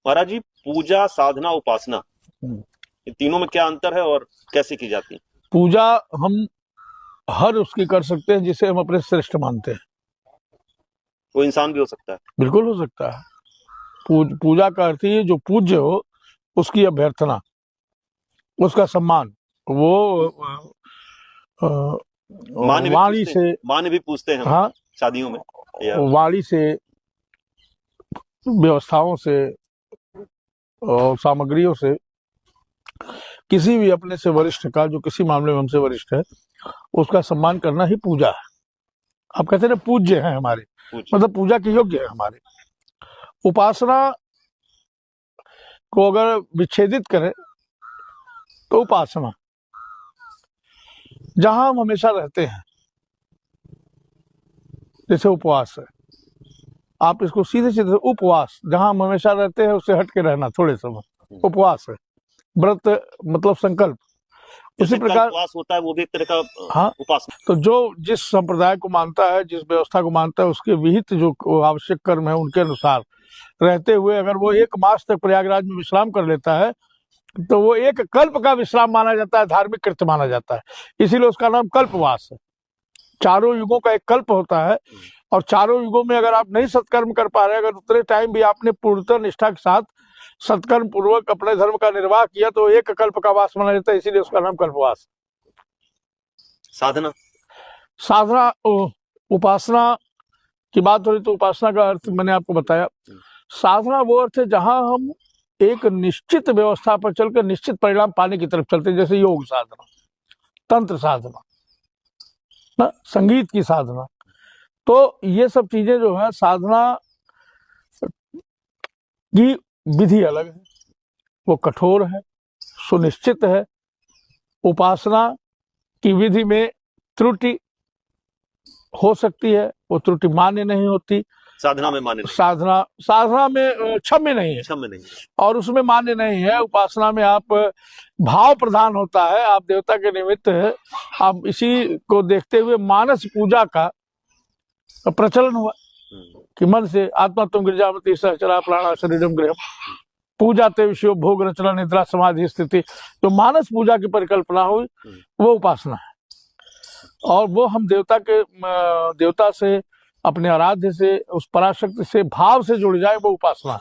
महाराज जी, पूजा, साधना, उपासना, हम्म। इन तीनों में क्या अंतर है और कैसे की जाती है? पूजा हम हर उसकी कर सकते हैं जिसे हम अपने श्रेष्ठ मानते हैं। वो इंसान भी हो सकता है? बिल्कुल हो सकता है। पूजा का अर्थ ही जो पूज्य हो उसकी अभ्यर्थना, उसका सम्मान, वो अ, मान्य भी वाणी पूछते से, हैं, मान्य भी पूछते हैं हम हाँ, शादियों में, या वाणी से, व्यवस्थाओं से और सामग्रियों से, किसी भी अपने से वरिष्ठ का, जो किसी मामले में हमसे वरिष्ठ है, उसका सम्मान करना ही पूजा है। आप कहते हैं ना पूज्य है हमारे, पूजा। मतलब पूजा के योग्य है हमारे। उपासना को अगर विच्छेदित करें तो उपासना जहां हम हमेशा रहते हैं, जैसे उपवास है, आप इसको सीधे सीधे उपवास, जहां हम हमेशा रहते हैं उससे हट के रहना थोड़े समय, उपवास है। व्रत मतलब संकल्प। उसी जैसे प्रकार कल्पवास होता है, वो भी एक तरह का हाँ, उपासना। तो जो जिस संप्रदाय को मानता है, जिस व्यवस्था को मानता है, उसके विहित जो आवश्यक कर्म है उनके अनुसार रहते हुए अगर वो 1 मास तक प्रयागराज में विश्राम कर लेता है तो वो एक कल्प का विश्राम माना जाता है, धार्मिक कृत्य माना जाता है। इसीलिए उसका नाम कल्पवास है। चारों युगों का एक कल्प होता है, और चारों युगों में अगर आप नहीं सत्कर्म कर पा रहे, अगर उतने टाइम भी आपने पूर्णतः निष्ठा के साथ सत्कर्म पूर्वक अपने धर्म का निर्वाह किया तो एक कल्प का वास माना जाता है, इसीलिए उसका नाम कल्पवास। साधना, साधना, उपासना की बात हो रही तो उपासना का अर्थ मैंने आपको बताया। साधना वो अर्थ है जहां हम एक निश्चित व्यवस्था पर चलकर निश्चित परिणाम पाने की तरफ चलते हैं, जैसे योग साधना, तंत्र साधना, ना, संगीत की साधना। तो ये सब चीजें जो है, साधना की विधि अलग है, वो कठोर है, सुनिश्चित है। उपासना की विधि में त्रुटि हो सकती है, वो त्रुटि मान्य नहीं होती। साधना में मान्य नहीं, साधना में क्षम्य नहीं है, क्षम्य नहीं है। और उसमें मान्य नहीं है। उपासना में आप भाव प्रधान होता है, आप देवता के निमित्त आप इसी को देखते हुए मानस पूजा का प्रचलन हुआ कि मन से आत्मा तुम गिरजामती सहचरा प्राणा शरीरम गृहम पूजा ते विषयो भोग रचना निद्रा समाधि स्थिति। तो मानस पूजा की परिकल्पना हुई, वो उपासना है। और वो हम देवता से, अपने आराध्य से, उस पराशक्ति से भाव से जुड़ जाए, वो उपासना है।